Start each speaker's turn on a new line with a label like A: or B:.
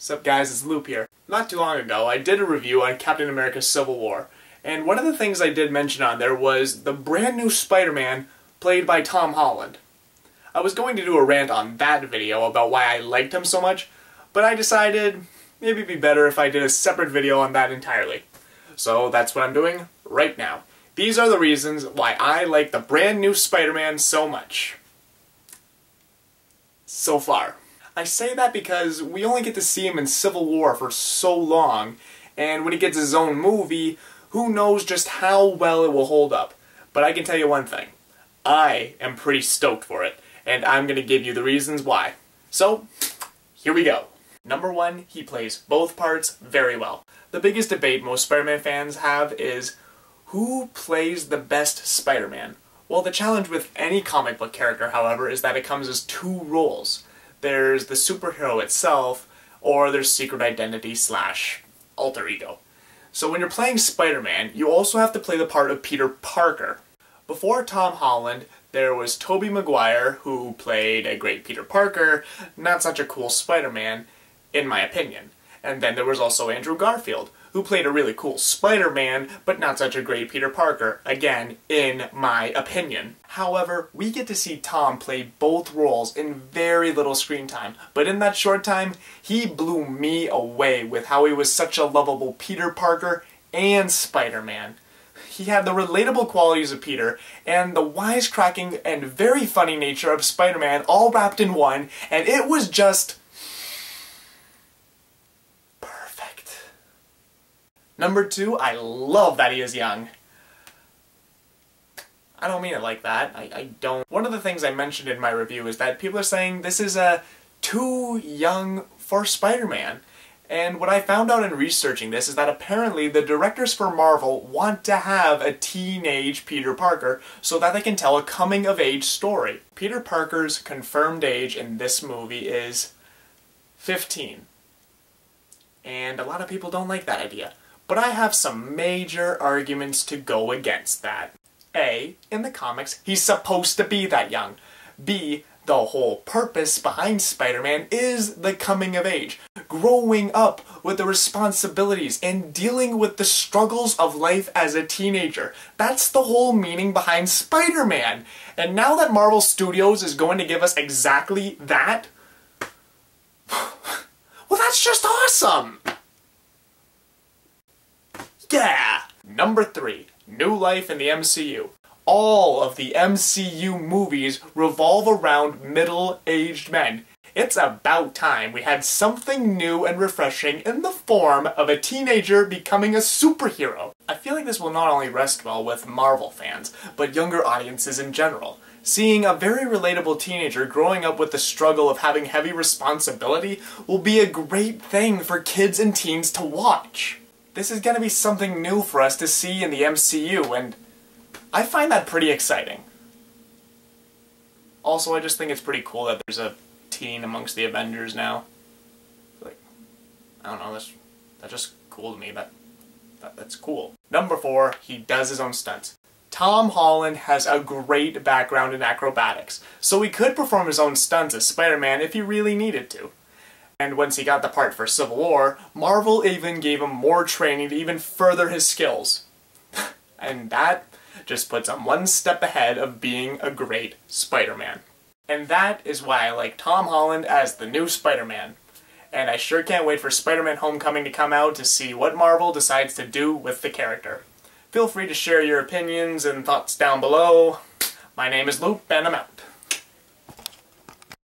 A: Sup guys, it's Loop here. Not too long ago, I did a review on Captain America Civil War, and one of the things I did mention on there was the brand new Spider-Man played by Tom Holland. I was going to do a rant on that video about why I liked him so much, but I decided maybe it'd be better if I did a separate video on that entirely. So that's what I'm doing right now. These are the reasons why I like the brand new Spider-Man so much. So far. I say that because we only get to see him in Civil War for so long, and when he gets his own movie, who knows just how well it will hold up. But I can tell you one thing. I am pretty stoked for it, and I'm going to give you the reasons why. So, here we go. Number one, he plays both parts very well. The biggest debate most Spider-Man fans have is, who plays the best Spider-Man? Well, the challenge with any comic book character, however, is that it comes as two roles. There's the superhero itself, or their secret identity / alter ego. So when you're playing Spider-Man, you also have to play the part of Peter Parker. Before Tom Holland, there was Tobey Maguire, who played a great Peter Parker, not such a cool Spider-Man, in my opinion. And then there was also Andrew Garfield, who played a really cool Spider-Man, but not such a great Peter Parker, again, in my opinion. However, we get to see Tom play both roles in very little screen time, but in that short time, he blew me away with how he was such a lovable Peter Parker and Spider-Man. He had the relatable qualities of Peter, and the wisecracking and very funny nature of Spider-Man all wrapped in one, and it was just Number two, I love that he is young. I don't mean it like that. I don't. One of the things I mentioned in my review is that people are saying this is too young for Spider-Man. And what I found out in researching this is that apparently the directors for Marvel want to have a teenage Peter Parker so that they can tell a coming-of-age story. Peter Parker's confirmed age in this movie is 15. And a lot of people don't like that idea. But I have some major arguments to go against that. A, in the comics, he's supposed to be that young. B, the whole purpose behind Spider-Man is the coming of age. Growing up with the responsibilities and dealing with the struggles of life as a teenager. That's the whole meaning behind Spider-Man. And now that Marvel Studios is going to give us exactly that, well, that's just awesome! Yeah! Number three, new life in the MCU. All of the MCU movies revolve around middle-aged men. It's about time we had something new and refreshing in the form of a teenager becoming a superhero. I feel like this will not only rest well with Marvel fans, but younger audiences in general. Seeing a very relatable teenager growing up with the struggle of having heavy responsibility will be a great thing for kids and teens to watch. This is going to be something new for us to see in the MCU, and I find that pretty exciting. Also, I just think it's pretty cool that there's a teen amongst the Avengers now. Like, I don't know, that's just cool to me. That's cool. Number four, he does his own stunts. Tom Holland has a great background in acrobatics, so he could perform his own stunts as Spider-Man if he really needed to. And once he got the part for Civil War, Marvel even gave him more training to even further his skills. And that just puts him one step ahead of being a great Spider-Man. And that is why I like Tom Holland as the new Spider-Man. And I sure can't wait for Spider-Man Homecoming to come out to see what Marvel decides to do with the character. Feel free to share your opinions and thoughts down below. My name is Loop, and I'm out.